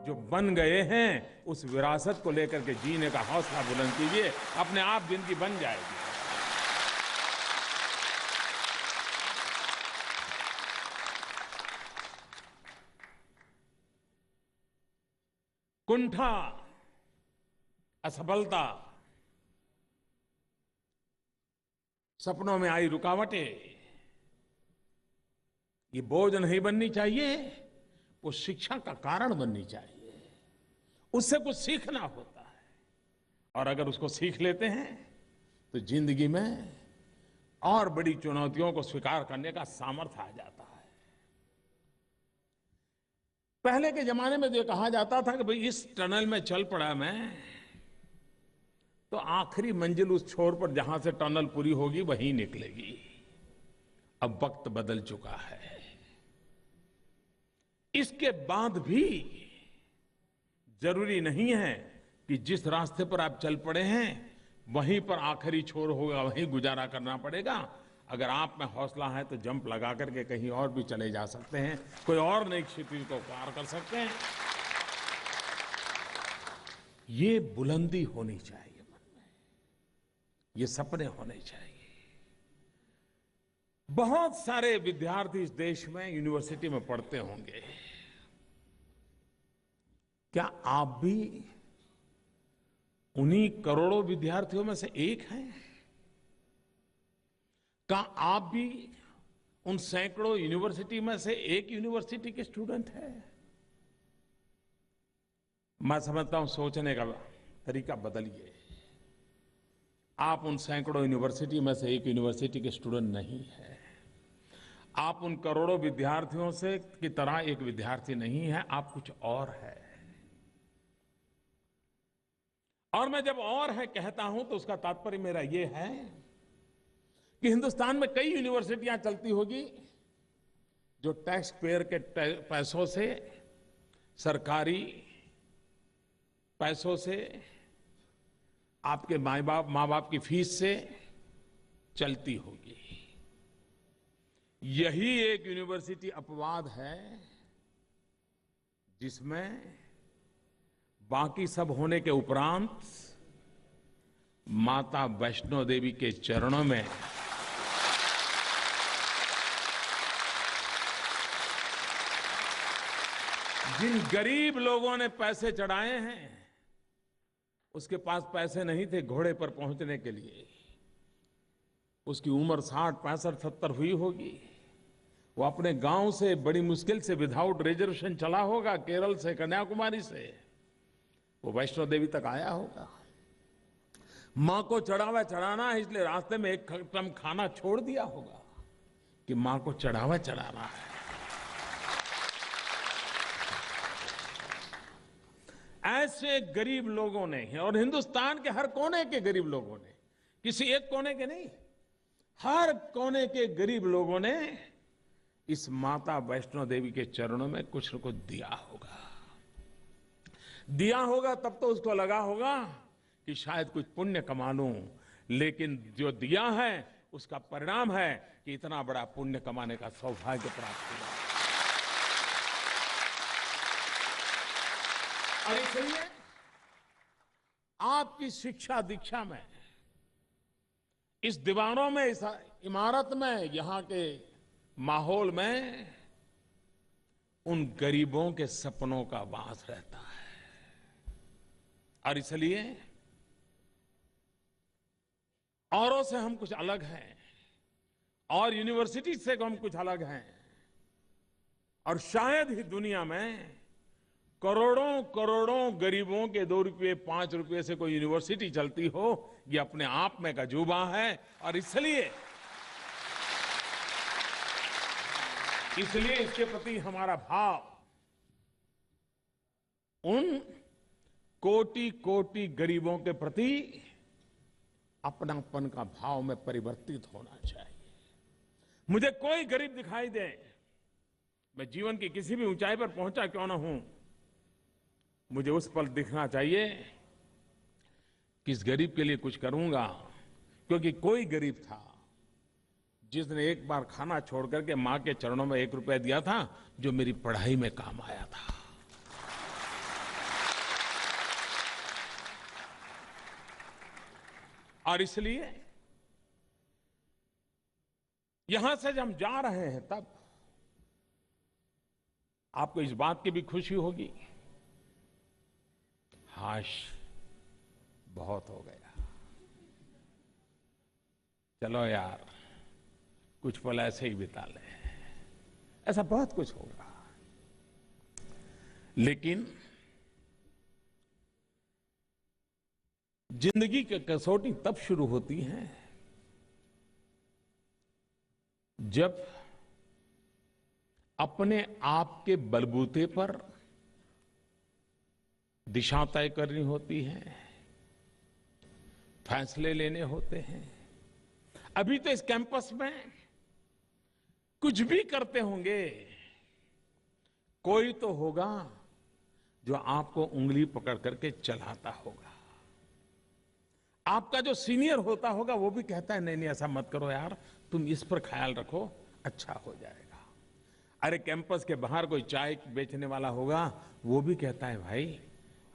जो बन गए हैं उस विरासत को लेकर के जीने का हौसला बुलंद कीजिए, अपने आप जिंदगी बन जाएगी। कुंठा, असफलता, सपनों में आई रुकावटें, ये बोझ नहीं बननी चाहिए, वो शिक्षा का कारण बननी चाहिए। उससे कुछ सीखना होता है, और अगर उसको सीख लेते हैं तो जिंदगी में और बड़ी चुनौतियों को स्वीकार करने का सामर्थ्य आ जाता है। पहले के जमाने में ये कहा जाता था कि भाई इस टनल में चल पड़ा मैं तो आखिरी मंजिल उस छोर पर जहां से टनल पूरी होगी वहीं निकलेगी। अब वक्त बदल चुका है। इसके बाद भी जरूरी नहीं है कि जिस रास्ते पर आप चल पड़े हैं वहीं पर आखिरी छोर होगा, वहीं गुजारा करना पड़ेगा। अगर आप में हौसला है तो जंप लगा करके कहीं और भी चले जा सकते हैं, कोई और नई क्षितिज को पार कर सकते हैं। ये बुलंदी होनी चाहिए मन में, ये सपने होने चाहिए। बहुत सारे विद्यार्थी इस देश में यूनिवर्सिटी में पढ़ते होंगे। क्या आप भी उन्हीं करोड़ों विद्यार्थियों में से एक हैं? क्या आप भी उन सैकड़ों यूनिवर्सिटी में से एक यूनिवर्सिटी के स्टूडेंट हैं? मैं समझता हूं सोचने का तरीका बदलिए। आप उन सैकड़ों यूनिवर्सिटी में से एक यूनिवर्सिटी के स्टूडेंट नहीं है। आप उन करोड़ों विद्यार्थियों से की तरह एक विद्यार्थी नहीं है, आप कुछ और है। और मैं जब और है कहता हूं तो उसका तात्पर्य मेरा यह है कि हिंदुस्तान में कई यूनिवर्सिटियां चलती होगी जो टैक्स पेयर के पैसों से, सरकारी पैसों से, आपके माँ बाप की फीस से चलती होगी। यही एक यूनिवर्सिटी अपवाद है जिसमें बाकी सब होने के उपरांत माता वैष्णो देवी के चरणों में जिन गरीब लोगों ने पैसे चढ़ाए हैं, उसके पास पैसे नहीं थे घोड़े पर पहुंचने के लिए। उसकी उम्र 60, 65, 70 हुई होगी। वो अपने गांव से बड़ी मुश्किल से विदाउट रिजर्वेशन चला होगा, केरल से, कन्याकुमारी से वो वैष्णो देवी तक आया होगा। मां को चढ़ावा चढ़ाना है, इसलिए रास्ते में एक टम खाना छोड़ दिया होगा कि मां को चढ़ावा चढ़ाना है। ऐसे गरीब लोगों ने, और हिंदुस्तान के हर कोने के गरीब लोगों ने, किसी एक कोने के नहीं, हर कोने के गरीब लोगों ने इस माता वैष्णो देवी के चरणों में कुछ न कुछ दिया होगा। तब तो उसको लगा होगा कि शायद कुछ पुण्य कमा लूं, लेकिन जो दिया है उसका परिणाम है कि इतना बड़ा पुण्य कमाने का सौभाग्य प्राप्त हुआ। और इसलिए आपकी शिक्षा दीक्षा में, इस दीवारों में, इस इमारत में, यहां के माहौल में उन गरीबों के सपनों का वास रहता है। और इसलिए औरों से हम कुछ अलग हैं, और यूनिवर्सिटी से हम कुछ अलग हैं, और शायद ही दुनिया में करोड़ों करोड़ों गरीबों के 2 रुपये 5 रुपये से कोई यूनिवर्सिटी चलती हो। ये अपने आप में एक अजूबा है। और इसलिए इसके प्रति हमारा भाव उन कोटि कोटि गरीबों के प्रति अपनापन का भाव में परिवर्तित होना चाहिए। मुझे कोई गरीब दिखाई दे, मैं जीवन की किसी भी ऊंचाई पर पहुंचा क्यों ना हूं, मुझे उस पल दिखना चाहिए कि इस गरीब के लिए कुछ करूंगा। क्योंकि कोई गरीब था जिसने एक बार खाना छोड़ करके मां के चरणों में 1 रुपया दिया था, जो मेरी पढ़ाई में काम आया था। और इसलिए यहां से जब हम जा रहे हैं तब आपको इस बात की भी खुशी होगी, हाश बहुत हो गया, चलो यार कुछ पल ऐसे ही बिता ले, ऐसा बहुत कुछ होगा। लेकिन जिंदगी की कसौटी तब शुरू होती है जब अपने आप के बलबूते पर दिशा तय करनी होती है, फैसले लेने होते हैं। अभी तो इस कैंपस में कुछ भी करते होंगे, कोई तो होगा जो आपको उंगली पकड़ करके चलाता होगा। आपका जो सीनियर होता होगा वो भी कहता है नहीं नहीं ऐसा मत करो यार, तुम इस पर ख्याल रखो, अच्छा हो जाएगा। अरे कैंपस के बाहर कोई चाय बेचने वाला होगा, वो भी कहता है भाई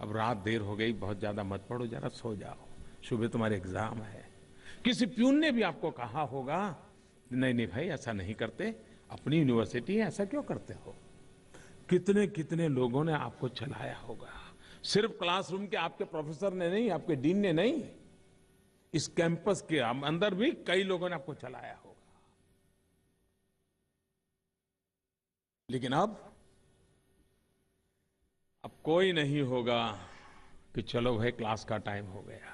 अब रात देर हो गई, बहुत ज्यादा मत पढ़ो, जरा सो जाओ, सुबह तुम्हारे एग्जाम है। किसी प्यून ने भी आपको कहा होगा नहीं नहीं भाई ऐसा नहीं करते, अपनी यूनिवर्सिटी है, ऐसा क्यों करते हो। कितने कितने लोगों ने आपको चलाया होगा, सिर्फ क्लासरूम के आपके प्रोफेसर ने नहीं, आपके डीन ने नहीं, इस कैंपस के अंदर भी कई लोगों ने आपको चलाया होगा। लेकिन अब कोई नहीं होगा कि चलो भाई क्लास का टाइम हो गया,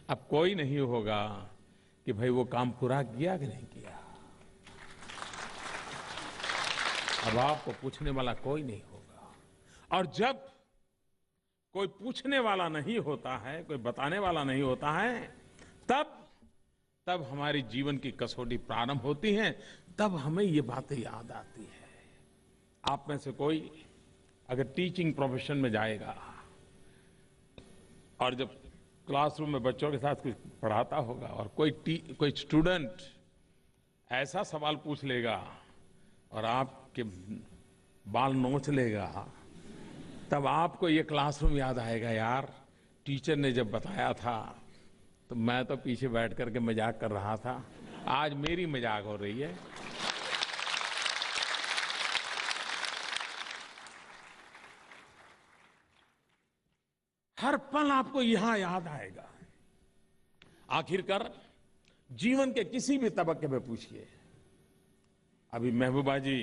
अब कोई नहीं होगा कि भाई वो काम पूरा किया कि नहीं किया, अब आपको पूछने वाला कोई नहीं होगा। और जब कोई पूछने वाला नहीं होता है, कोई बताने वाला नहीं होता है, तब हमारी जीवन की कसौटी प्रारंभ होती है, तब हमें ये बातें याद आती है। आप में से कोई अगर टीचिंग प्रोफेशन में जाएगा और जब क्लासरूम में बच्चों के साथ कुछ पढ़ाता होगा और कोई स्टूडेंट ऐसा सवाल पूछ लेगा और आपके बाल नोच लेगा, तब आपको ये क्लासरूम याद आएगा, यार टीचर ने जब बताया था तो मैं तो पीछे बैठ करके मजाक कर रहा था, आज मेरी मजाक हो रही है। हर पल आपको यहां याद आएगा। आखिरकार जीवन के किसी भी तबक्के में पूछिए, अभी महबूबा जी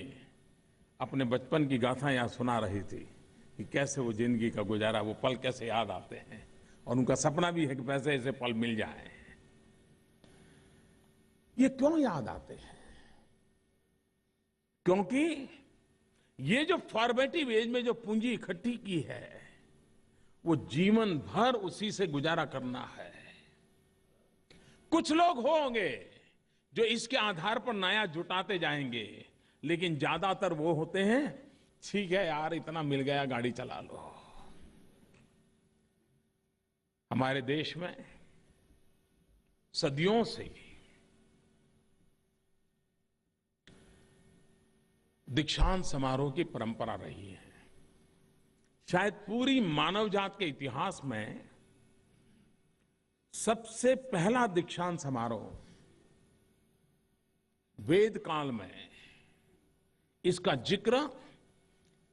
अपने बचपन की गाथा यहां सुना रही थी कि कैसे वो जिंदगी का गुजारा, वो पल कैसे याद आते हैं, और उनका सपना भी है कि कैसे ऐसे पल मिल जाएं। ये क्यों याद आते हैं? क्योंकि ये जो फॉर्मेटिव एज में जो पूंजी इकट्ठी की है, वो जीवन भर उसी से गुजारा करना है। कुछ लोग होंगे जो इसके आधार पर नया जुटाते जाएंगे, लेकिन ज्यादातर वो होते हैं ठीक है यार इतना मिल गया गाड़ी चला लो। हमारे देश में सदियों से दीक्षांत समारोह की परंपरा रही है। शायद पूरी मानव जात के इतिहास में सबसे पहला दीक्षांत समारोह वेद काल में, इसका जिक्र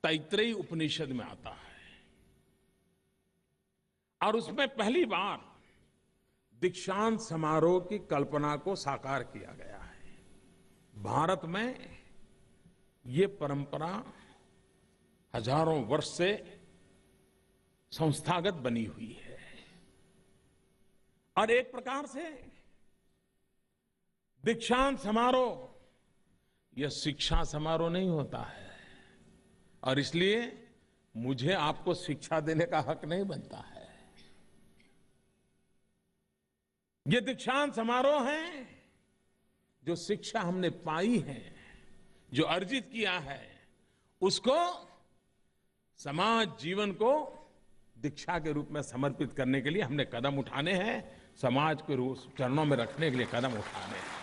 तैत्रेयी उपनिषद में आता है, और उसमें पहली बार दीक्षांत समारोह की कल्पना को साकार किया गया है। भारत में ये परंपरा हजारों वर्ष से संस्थागत बनी हुई है, और एक प्रकार से दीक्षांत समारोह यह शिक्षा समारोह नहीं होता है, और इसलिए मुझे आपको शिक्षा देने का हक नहीं बनता है। ये दीक्षांत समारोह है जो शिक्षा हमने पाई है, जो अर्जित किया है, उसको समाज जीवन को दीक्षा के रूप में समर्पित करने के लिए हमने कदम उठाने हैं, समाज के चरणों में रखने के लिए कदम उठाने हैं।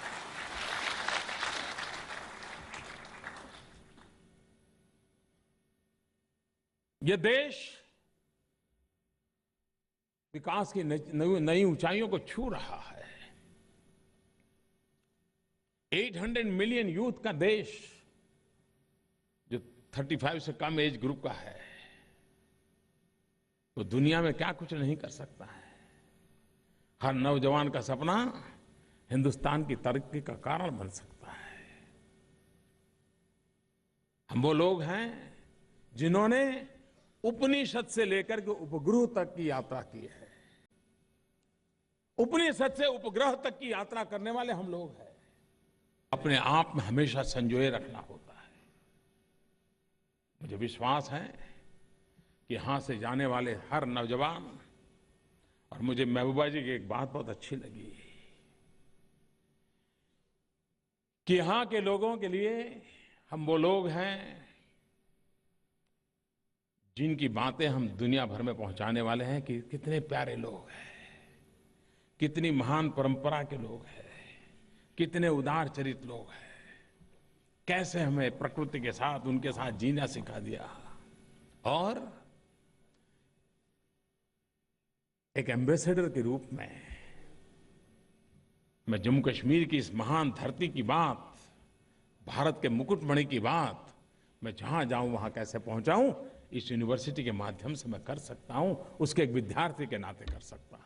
ये देश विकास की नई ऊंचाइयों को छू रहा है। 800 मिलियन यूथ का देश, जो 35 से कम एज ग्रुप का है, तो दुनिया में क्या कुछ नहीं कर सकता है। हर नौजवान का सपना हिंदुस्तान की तरक्की का कारण बन सकता है। हम वो लोग हैं जिन्होंने उपनिषद से लेकर के उपग्रह तक की यात्रा की है। उपनिषद से उपग्रह तक की यात्रा करने वाले हम लोग हैं। अपने आप में हमेशा संजोए रखना होता है। मुझे विश्वास है कि यहां से जाने वाले हर नौजवान, और मुझे महबूबा जी की एक बात बहुत अच्छी लगी कि यहां के लोगों के लिए हम वो लोग हैं जिनकी बातें हम दुनिया भर में पहुंचाने वाले हैं कि कितने प्यारे लोग हैं, कितनी महान परंपरा के लोग हैं, कितने उदार चरित्र लोग हैं, कैसे हमें प्रकृति के साथ, उनके साथ जीना सिखा दिया। और एक एम्बेसडर के रूप में मैं जम्मू कश्मीर की इस महान धरती की बात, भारत के मुकुटमणि की बात, मैं जहां जाऊं वहां कैसे पहुंचाऊं, इस यूनिवर्सिटी के माध्यम से मैं कर सकता हूं, उसके एक विद्यार्थी के नाते कर सकता हूं।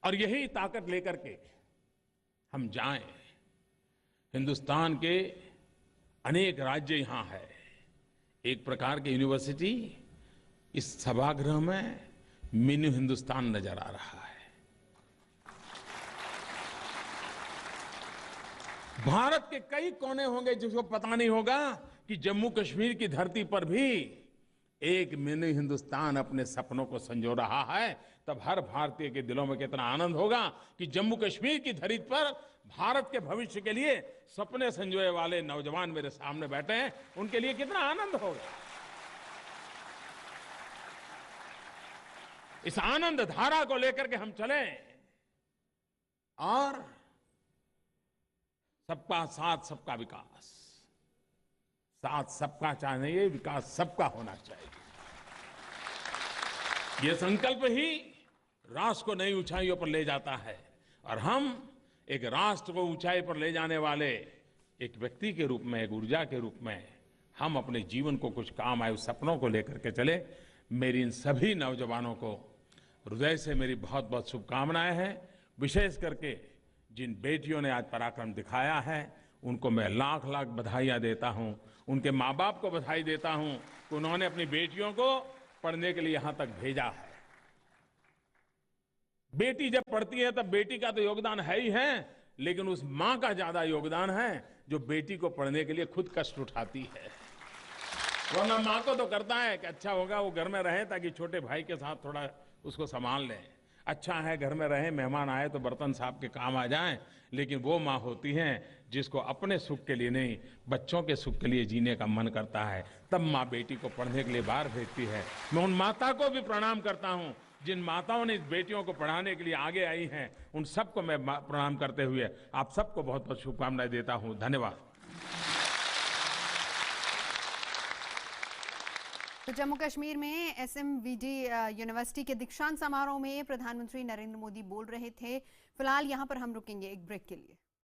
और यही ताकत लेकर के हम जाएं। हिंदुस्तान के अनेक राज्य यहां है। एक प्रकार की यूनिवर्सिटी इस सभागृह में मिनी हिंदुस्तान नजर आ रहा है। भारत के कई कोने होंगे जिसको पता नहीं होगा कि जम्मू कश्मीर की धरती पर भी एक मिनी हिंदुस्तान अपने सपनों को संजो रहा है। तब हर भारतीय के दिलों में कितना आनंद होगा कि जम्मू कश्मीर की धरती पर भारत के भविष्य के लिए सपने संजोए वाले नौजवान मेरे सामने बैठे हैं। उनके लिए कितना आनंद होगा। इस आनंद धारा को लेकर के हम चलें और सबका साथ सबका विकास, साथ सबका चाहिए, विकास सबका होना चाहिए। ये संकल्प ही राष्ट्र को नई ऊंचाइयों पर ले जाता है। और हम एक राष्ट्र को ऊंचाई पर ले जाने वाले एक व्यक्ति के रूप में, एक ऊर्जा के रूप में हम अपने जीवन को कुछ काम आए उस सपनों को लेकर के चले। मेरी इन सभी नौजवानों को हृदय से मेरी बहुत बहुत शुभकामनाएं हैं। विशेष करके जिन बेटियों ने आज पराक्रम दिखाया है उनको मैं लाख लाख बधाइयां देता हूं। उनके माँ बाप को बधाई देता हूं कि उन्होंने अपनी बेटियों को पढ़ने के लिए यहां तक भेजा है। बेटी जब पढ़ती है तब बेटी का तो योगदान है ही है, लेकिन उस मां का ज्यादा योगदान है जो बेटी को पढ़ने के लिए खुद कष्ट उठाती है। वरना मां को तो करता है कि अच्छा होगा वो घर में रहे ताकि छोटे भाई के साथ थोड़ा उसको संभाल लें। अच्छा है घर में रहे, मेहमान आए तो बर्तन साफ के काम आ जाएं। लेकिन वो माँ होती हैं जिसको अपने सुख के लिए नहीं, बच्चों के सुख के लिए जीने का मन करता है, तब माँ बेटी को पढ़ने के लिए बाहर भेजती है। मैं उन माता को भी प्रणाम करता हूँ जिन माताओं ने इस बेटियों को पढ़ाने के लिए आगे आई हैं। उन सबको मैं प्रणाम करते हुए आप सबको बहुत बहुत शुभकामनाएं देता हूँ। धन्यवाद। तो जम्मू कश्मीर में SMVD यूनिवर्सिटी के दीक्षांत समारोह में प्रधानमंत्री नरेंद्र मोदी बोल रहे थे। फिलहाल यहाँ पर हम रुकेंगे एक ब्रेक के लिए।